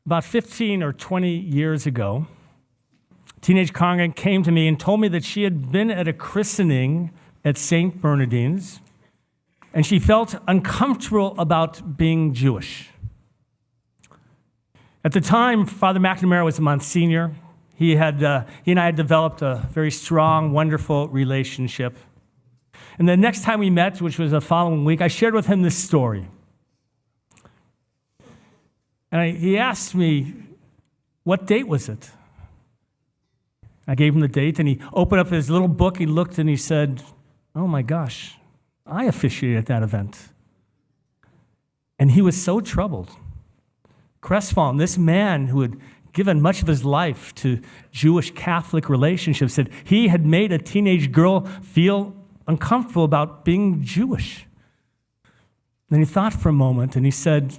About 15 or 20 years ago, a teenage congregant came to me and told me that she had been at a christening at St. Bernardine's, and she felt uncomfortable about being Jewish. At the time, Father McNamara was a Monsignor. He and I had developed a very strong, wonderful relationship. And the next time we met, which was the following week, I shared with him this story. And he asked me, what date was it? I gave him the date, and he opened up his little book, he looked, and he said, oh my gosh, I officiated at that event. And he was so troubled, crestfallen. This man who had given much of his life to Jewish-Catholic relationships said he had made a teenage girl feel uncomfortable about being Jewish. Then he thought for a moment, and he said,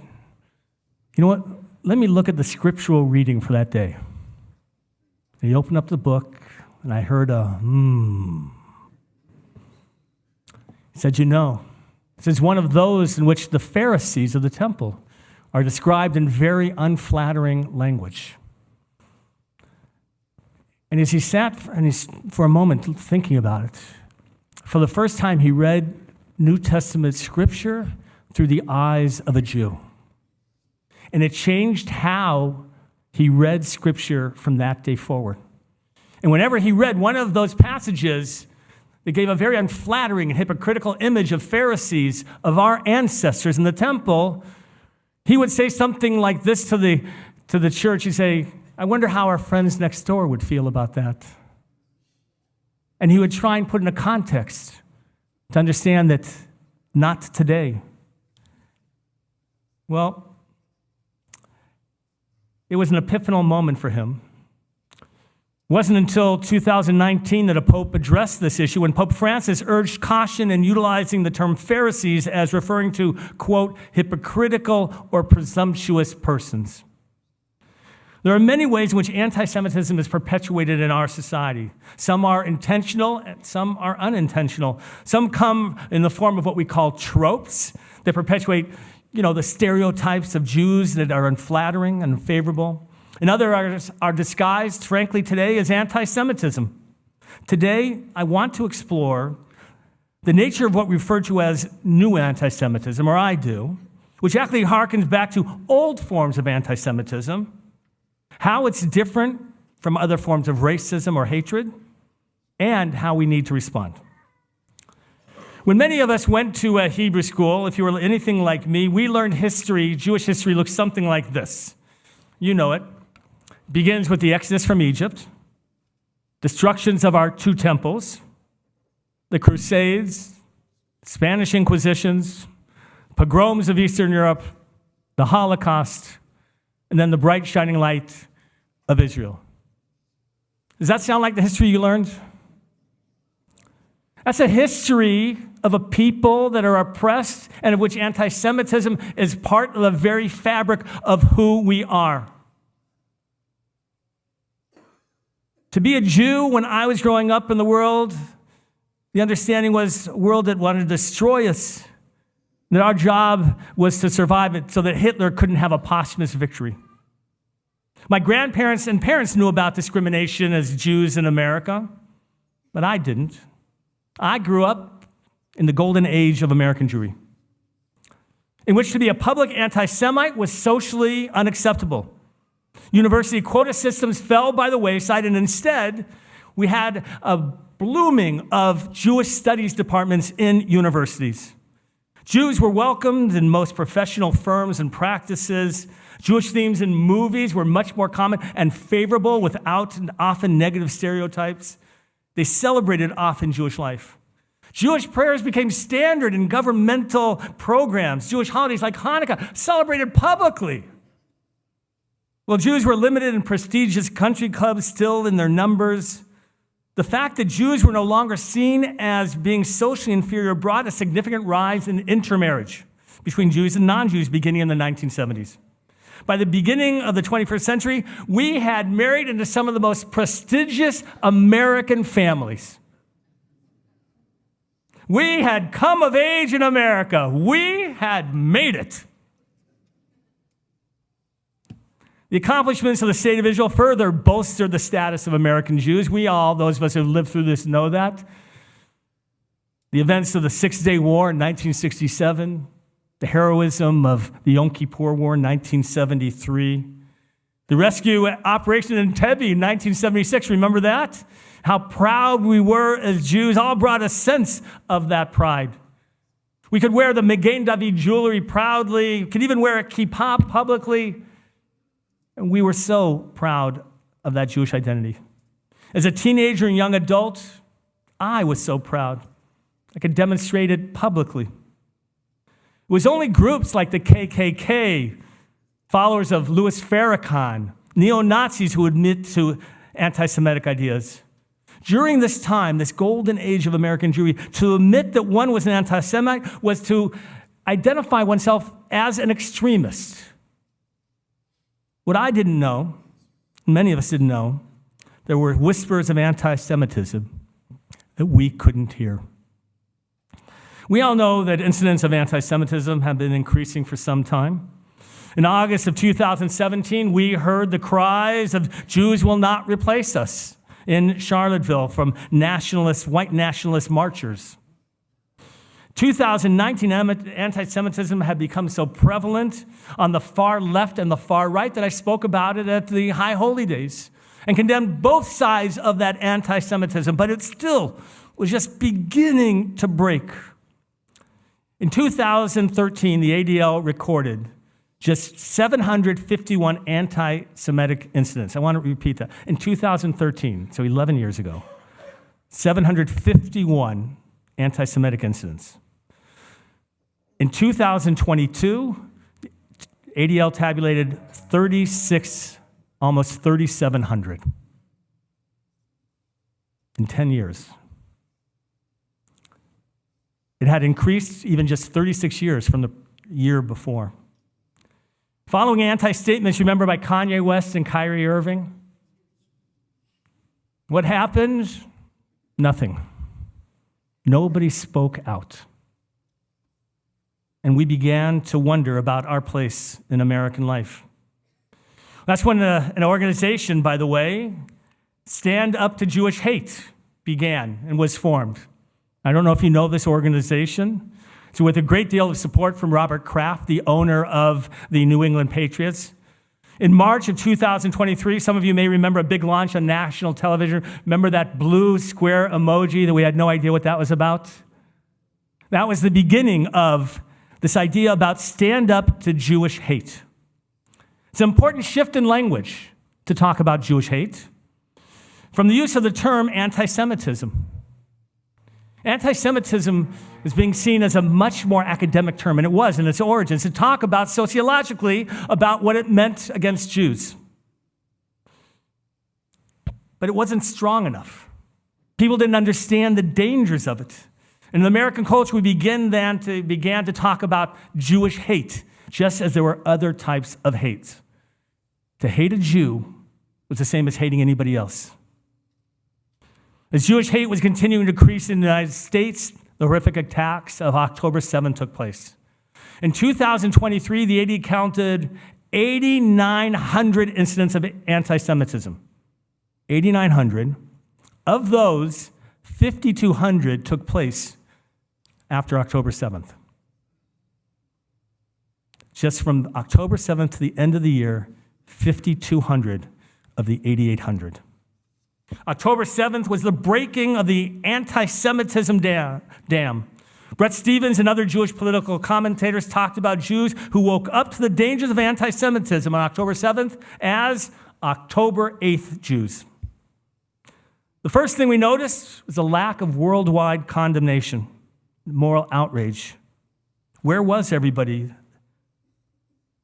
you know what, let me look at the scriptural reading for that day. And he opened up the book, and I heard a He said, you know, this is one of those in which the Pharisees of the temple are described in very unflattering language. And as he sat for a moment thinking about it, for the first time he read New Testament scripture through the eyes of a Jew. And it changed how he read scripture from that day forward. And whenever he read one of those passages that gave a very unflattering and hypocritical image of Pharisees, of our ancestors in the temple, he would say something like this to the church. He'd say, I wonder how our friends next door would feel about that. And he would try and put in a context to understand that not today. Well, it was an epiphanal moment for him. It wasn't until 2019 that a pope addressed this issue when Pope Francis urged caution in utilizing the term Pharisees as referring to, quote, hypocritical or presumptuous persons. There are many ways in which anti-Semitism is perpetuated in our society. Some are intentional and some are unintentional. Some come in the form of what we call tropes that perpetuate, the stereotypes of Jews that are unflattering and unfavorable. And others are disguised, frankly, today as anti-Semitism. Today, I want to explore the nature of what we refer to as new anti-Semitism, or I do, which actually harkens back to old forms of anti-Semitism, how it's different from other forms of racism or hatred, and how we need to respond. When many of us went to a Hebrew school, if you were anything like me, we learned history. Jewish history looks something like this. You know it. Begins with the Exodus from Egypt, destructions of our two temples, the Crusades, Spanish Inquisitions, pogroms of Eastern Europe, the Holocaust, and then the bright shining light of Israel. Does that sound like the history you learned? That's a history of a people that are oppressed and of which anti-Semitism is part of the very fabric of who we are. To be a Jew when I was growing up in the world, the understanding was a world that wanted to destroy us, that our job was to survive it so that Hitler couldn't have a posthumous victory. My grandparents and parents knew about discrimination as Jews in America, but I didn't. I grew up in the golden age of American Jewry, in which to be a public anti-Semite was socially unacceptable. University quota systems fell by the wayside, and instead, we had a blooming of Jewish studies departments in universities. Jews were welcomed in most professional firms and practices. Jewish themes in movies were much more common and favorable without often negative stereotypes. They celebrated often Jewish life. Jewish prayers became standard in governmental programs. Jewish holidays like Hanukkah celebrated publicly. Well, Jews were limited in prestigious country clubs still in their numbers. The fact that Jews were no longer seen as being socially inferior brought a significant rise in intermarriage between Jews and non-Jews beginning in the 1970s. By the beginning of the 21st century, we had married into some of the most prestigious American families. We had come of age in America. We had made it. The accomplishments of the state of Israel further bolstered the status of American Jews. We all, those of us who lived through this, know that. The events of the Six-Day War in 1967, the heroism of the Yom Kippur War in 1973, the rescue operation in Entebbe in 1976, remember that? How proud we were as Jews, all brought a sense of that pride. We could wear the Magen David jewelry proudly, could even wear a kippah publicly, and we were so proud of that Jewish identity. As a teenager and young adult, I was so proud. I could demonstrate it publicly. It was only groups like the KKK, followers of Louis Farrakhan, neo-Nazis who admit to anti-Semitic ideas. During this time, this golden age of American Jewry, to admit that one was an anti-Semite was to identify oneself as an extremist. What I didn't know, many of us didn't know, there were whispers of anti-Semitism that we couldn't hear. We all know that incidents of anti-Semitism have been increasing for some time. In August of 2017, we heard the cries of "Jews will not replace us" in Charlottesville from white nationalist marchers. 2019, anti-Semitism had become so prevalent on the far left and the far right that I spoke about it at the High Holy Days and condemned both sides of that anti-Semitism, but it still was just beginning to break. In 2013, the ADL recorded just 751 anti-Semitic incidents. I want to repeat that. In 2013, so 11 years ago, 751 anti-Semitic incidents. In 2022, ADL tabulated 36, almost 3,700 in 10 years. It had increased even just 36 years from the year before. Following anti-statements, remember, by Kanye West and Kyrie Irving? What happened? Nothing. Nobody spoke out. And we began to wonder about our place in American life. That's when an organization, by the way, Stand Up to Jewish Hate, began and was formed. I don't know if you know this organization. So with a great deal of support from Robert Kraft, the owner of the New England Patriots. In March of 2023, some of you may remember a big launch on national television. Remember that blue square emoji that we had no idea what that was about? That was the beginning of this idea about stand up to Jewish hate. It's an important shift in language to talk about Jewish hate from the use of the term anti-Semitism. Anti-Semitism is being seen as a much more academic term, and it was in its origins, to talk about sociologically about what it meant against Jews. But it wasn't strong enough. People didn't understand the dangers of it. In American culture, we began to talk about Jewish hate, just as there were other types of hate. To hate a Jew was the same as hating anybody else. As Jewish hate was continuing to increase in the United States, the horrific attacks of October 7th took place. In 2023, the AD counted 8,900 incidents of anti-Semitism. 8,900. Of those, 5,200 took place after October 7th. Just from October 7th to the end of the year, 5,200 of the 8,800. October 7th was the breaking of the anti-Semitism dam. Bret Stephens and other Jewish political commentators talked about Jews who woke up to the dangers of anti-Semitism on October 7th as October 8th Jews. The first thing we noticed was a lack of worldwide condemnation, moral outrage. Where was everybody?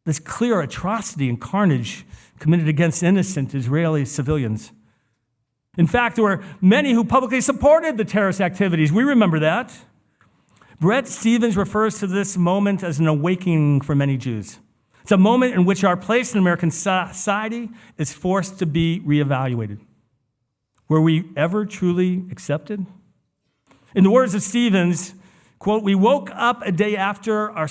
This clear atrocity and carnage committed against innocent Israeli civilians. In fact, there were many who publicly supported the terrorist activities. We remember that. Bret Stephens refers to this moment as an awakening for many Jews. It's a moment in which our place in American society is forced to be reevaluated. Were we ever truly accepted? In the words of Stephens, quote, "We woke up a day after our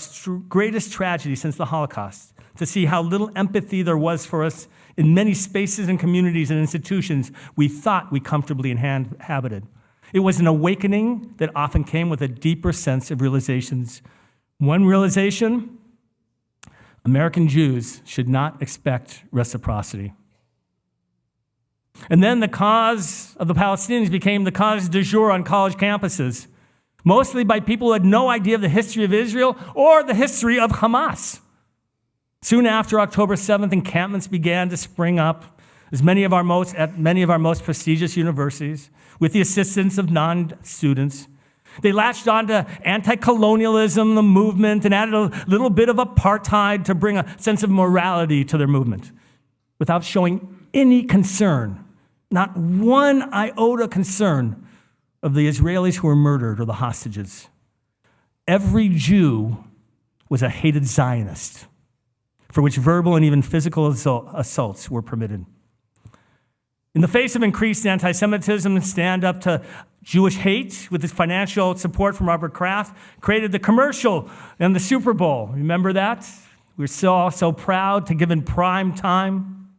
greatest tragedy since the Holocaust, to see how little empathy there was for us in many spaces and communities and institutions we thought we comfortably inhabited. It was an awakening that often came with a deeper sense of realizations. One realization: American Jews should not expect reciprocity. And then the cause of the Palestinians became the cause du jour on college campuses, mostly by people who had no idea of the history of Israel or the history of Hamas. Soon after October 7th, encampments began to spring up at many of our most prestigious universities with the assistance of non-students. They latched on to anti-colonialism, the movement, and added a little bit of apartheid to bring a sense of morality to their movement without showing any concern, not one iota concern, of the Israelis who were murdered or the hostages. Every Jew was a hated Zionist, for which verbal and even physical assaults were permitted. In the face of increased anti-Semitism, Stand Up to Jewish Hate, with its financial support from Robert Kraft, created the commercial and the Super Bowl. Remember that? We're so proud to give in prime time.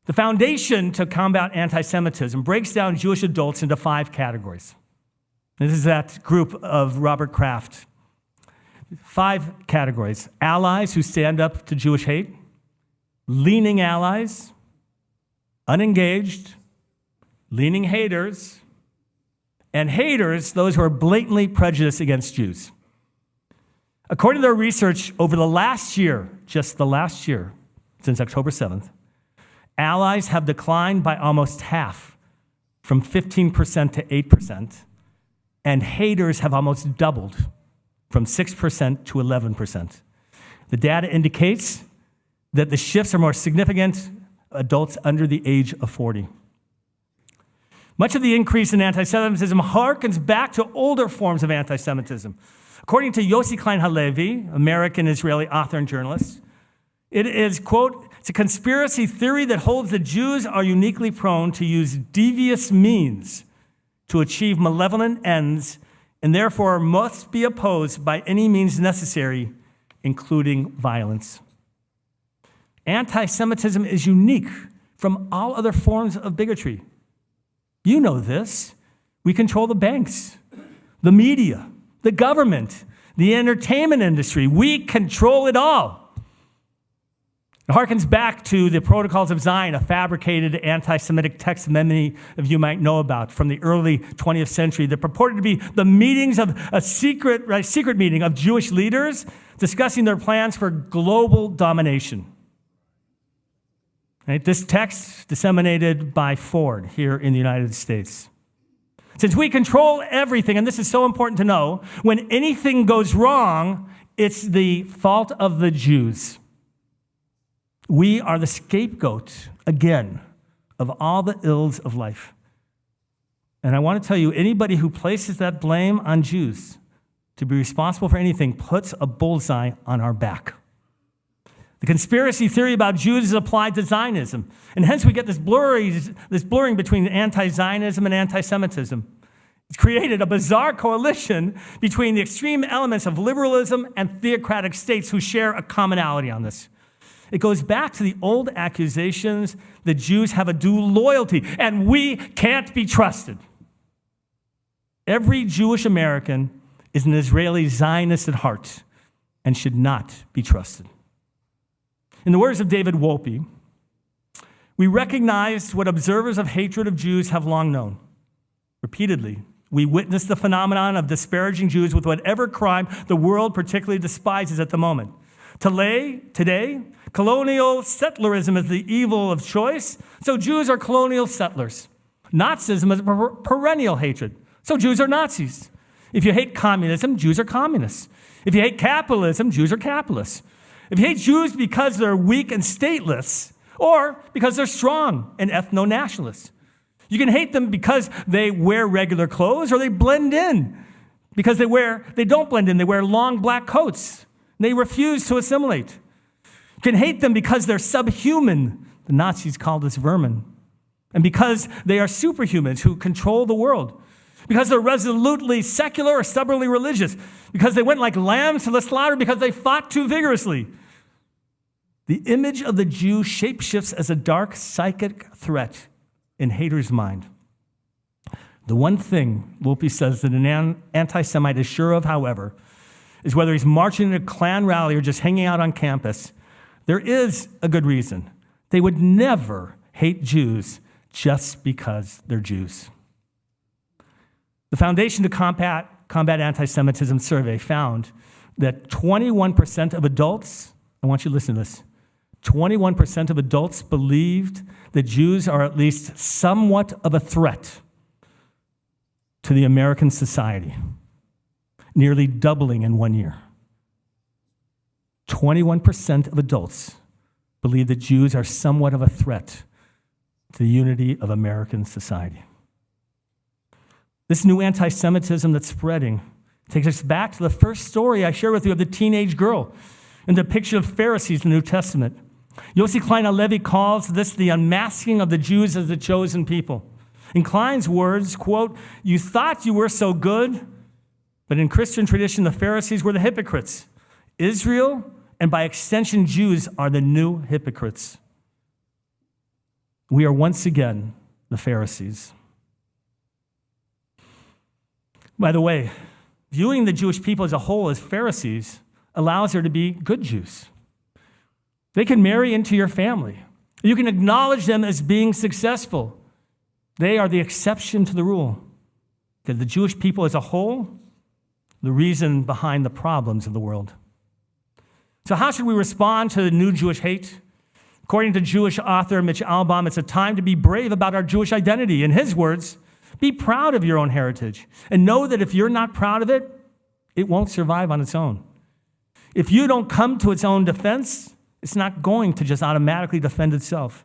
The foundation to combat anti-Semitism breaks down Jewish adults into 5 categories. This is that group of Robert Kraft. 5 categories: allies who stand up to Jewish hate, leaning allies, unengaged, leaning haters, and haters, those who are blatantly prejudiced against Jews. According to their research over the last year, just the last year, since October 7th, allies have declined by almost half, from 15% to 8%, and haters have almost doubled, from 6% to 11%. The data indicates that the shifts are more significant adults under the age of 40. Much of the increase in anti-Semitism harkens back to older forms of anti-Semitism. According to Yossi Klein Halevi, American-Israeli author and journalist, it is, quote, "It's a conspiracy theory that holds that Jews are uniquely prone to use devious means to achieve malevolent ends and therefore must be opposed by any means necessary, including violence." Anti-Semitism is unique from all other forms of bigotry. You know this. We control the banks, the media, the government, the entertainment industry. We control it all. It harkens back to the Protocols of Zion, a fabricated anti-Semitic text many of you might know about from the early 20th century that purported to be the meetings of a secret meeting of Jewish leaders discussing their plans for global domination. Right? This text disseminated by Ford here in the United States. Since we control everything, and this is so important to know, when anything goes wrong, it's the fault of the Jews. We are the scapegoat, again, of all the ills of life. And I want to tell you, anybody who places that blame on Jews to be responsible for anything puts a bullseye on our back. The conspiracy theory about Jews is applied to Zionism, and hence we get this blurring between anti-Zionism and anti-Semitism. It's created a bizarre coalition between the extreme elements of liberalism and theocratic states who share a commonality on this. It goes back to the old accusations that Jews have a due loyalty, and we can't be trusted. Every Jewish American is an Israeli Zionist at heart and should not be trusted. In the words of David Wolpe, we recognize what observers of hatred of Jews have long known. Repeatedly, we witness the phenomenon of disparaging Jews with whatever crime the world particularly despises at the moment. Today, colonial settlerism is the evil of choice, so Jews are colonial settlers. Nazism is a perennial hatred, so Jews are Nazis. If you hate communism, Jews are communists. If you hate capitalism, Jews are capitalists. If you hate Jews because they're weak and stateless, or because they're strong and ethno-nationalists, you can hate them because they wear regular clothes or they blend in. Because they don't blend in, they wear long black coats. They refuse to assimilate. You can hate them because they're subhuman. The Nazis called us vermin. And because they are superhumans who control the world. Because they're resolutely secular or stubbornly religious. Because they went like lambs to the slaughter because they fought too vigorously. The image of the Jew shapeshifts as a dark psychic threat in haters' mind. The one thing Wolpe says that an anti-Semite is sure of, however, is whether he's marching in a Klan rally or just hanging out on campus, there is a good reason. They would never hate Jews just because they're Jews. The Foundation to Combat Anti-Semitism survey found that 21% of adults, I want you to listen to this, 21% of adults believed that Jews are at least somewhat of a threat to the American society, nearly doubling in 1 year. 21% of adults believe that Jews are somewhat of a threat to the unity of American society. This new anti-Semitism that's spreading takes us back to the first story I shared with you of the teenage girl and the picture of Pharisees in the New Testament. Yossi Klein Halevi calls this the unmasking of the Jews as the chosen people. In Klein's words, quote, "You thought you were so good, but in Christian tradition, the Pharisees were the hypocrites. Israel, and by extension, Jews, are the new hypocrites. We are once again the Pharisees." By the way, viewing the Jewish people as a whole as Pharisees allows there to be good Jews. They can marry into your family. You can acknowledge them as being successful. They are the exception to the rule. Because the Jewish people as a whole, the reason behind the problems of the world. So how should we respond to the new Jewish hate? According to Jewish author Mitch Albom, it's a time to be brave about our Jewish identity. In his words, be proud of your own heritage and know that if you're not proud of it, it won't survive on its own. If you don't come to its own defense, it's not going to just automatically defend itself.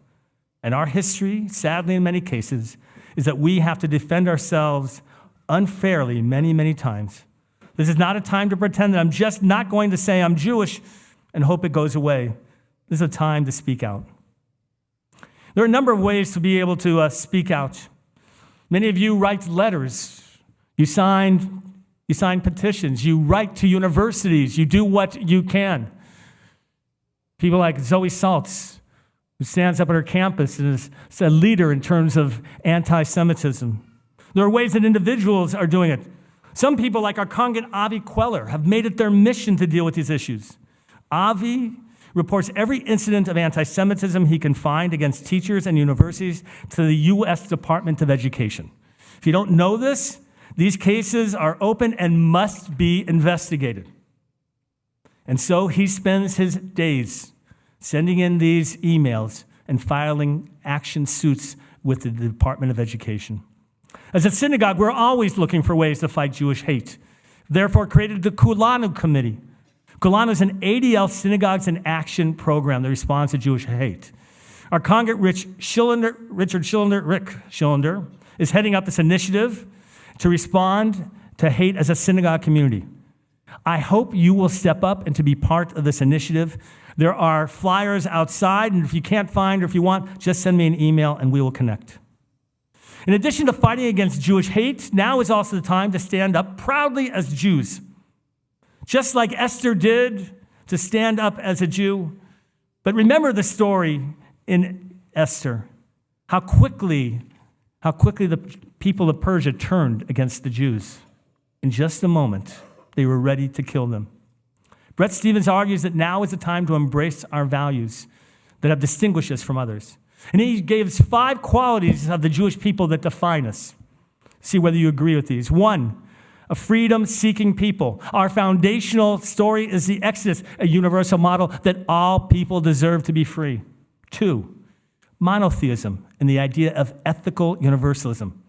And our history, sadly in many cases, is that we have to defend ourselves unfairly many, many times. This is not a time to pretend that I'm just not going to say I'm Jewish and hope it goes away. This is a time to speak out. There are a number of ways to be able to speak out. Many of you write letters. You sign petitions. You write to universities. You do what you can. People like Zoe Saltz, who stands up at her campus and is a leader in terms of anti-Semitism. There are ways that individuals are doing it. Some people, like our congregant Avi Queller, have made it their mission to deal with these issues. Avi reports every incident of anti-Semitism he can find against teachers and universities to the U.S. Department of Education. If you don't know this, these cases are open and must be investigated. And so he spends his days sending in these emails and filing action suits with the Department of Education. As a synagogue, we're always looking for ways to fight Jewish hate. Therefore, created the Kulanu Committee. Kulanu is an ADL Synagogues in Action program that responds to Jewish hate. Our congregant Rick Schillender, is heading up this initiative to respond to hate as a synagogue community. I hope you will step up and to be part of this initiative. There are flyers outside, and if you can't find or if you want, just send me an email and we will connect. In addition to fighting against Jewish hate, now is also the time to stand up proudly as Jews. Just like Esther did to stand up as a Jew. But remember the story in Esther, how quickly the people of Persia turned against the Jews. In just a moment, they were ready to kill them. Brett Stevens argues that now is the time to embrace our values that have distinguished us from others. And he gives 5 qualities of the Jewish people that define us. See whether you agree with these. 1, a freedom-seeking people. Our foundational story is the Exodus, a universal model that all people deserve to be free. 2, monotheism and the idea of ethical universalism.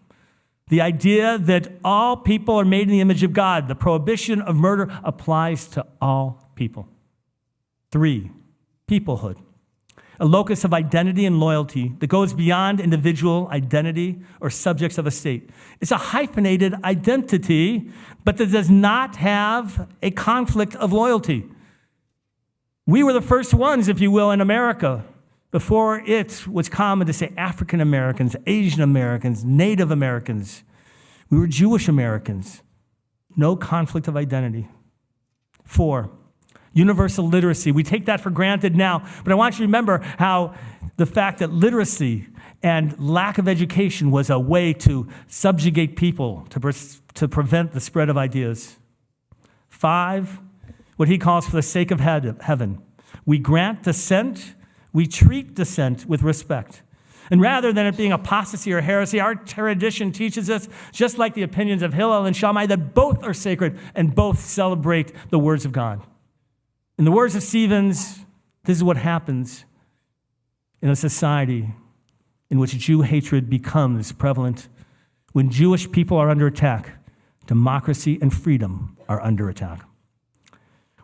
The idea that all people are made in the image of God. The prohibition of murder applies to all people. 3, peoplehood. A locus of identity and loyalty that goes beyond individual identity or subjects of a state. It's a hyphenated identity, but that does not have a conflict of loyalty. We were the first ones, if you will, in America. Before it was common to say African Americans, Asian Americans, Native Americans. We were Jewish Americans. No conflict of identity. 4, universal literacy. We take that for granted now, but I want you to remember how the fact that literacy and lack of education was a way to subjugate people, to prevent the spread of ideas. 5, what he calls for the sake of heaven. We grant dissent, we treat dissent with respect. And rather than it being apostasy or heresy, our tradition teaches us, just like the opinions of Hillel and Shammai, that both are sacred and both celebrate the words of God. In the words of Stevens, this is what happens in a society in which Jew hatred becomes prevalent. When Jewish people are under attack, democracy and freedom are under attack.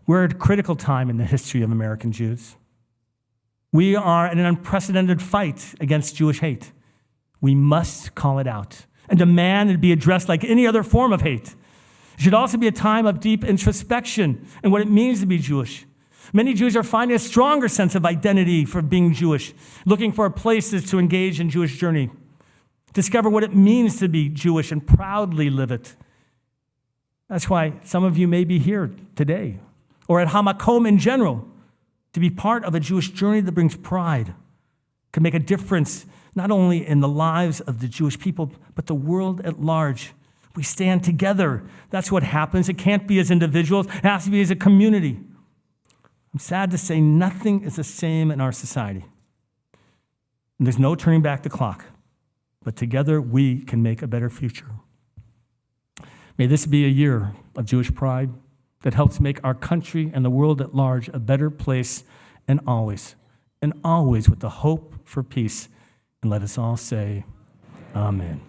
We're at a critical time in the history of American Jews. We are in an unprecedented fight against Jewish hate. We must call it out and demand it be addressed like any other form of hate. It should also be a time of deep introspection in what it means to be Jewish. Many Jews are finding a stronger sense of identity for being Jewish, looking for places to engage in Jewish journey, discover what it means to be Jewish and proudly live it. That's why some of you may be here today, or at HAMAKOM in general, to be part of a Jewish journey that brings pride, can make a difference not only in the lives of the Jewish people, but the world at large. We stand together. That's what happens. It can't be as individuals. It has to be as a community. I'm sad to say nothing is the same in our society. And there's no turning back the clock. But together we can make a better future. May this be a year of Jewish pride that helps make our country and the world at large a better place, and always with the hope for peace. And let us all say, Amen.